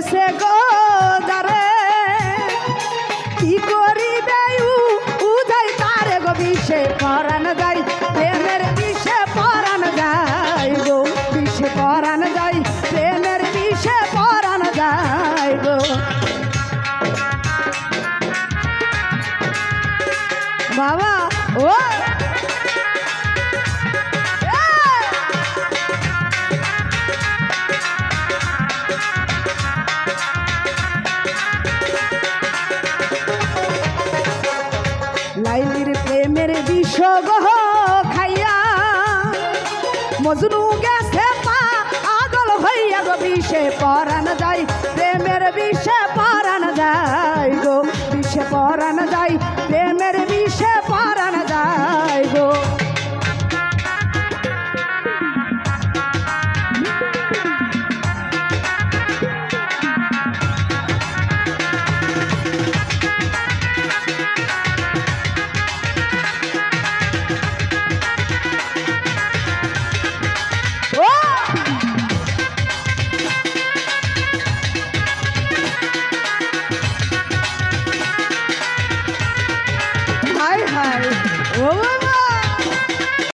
করছে গো দারে কি করিবে উদয় তারে গো বিষে পরাণ যায় প্রেমের বিষে পরাণ যায় গো বিষে পরাণ যায় প্রেমের বিষে পরাণ যায় গো বাবা ও লাইলির প্রেমের বিষ গহ খাইয়া মজনু গেছে পা আগল হইয়া গো বিষে পরাণ যায় প্রেমের বিষে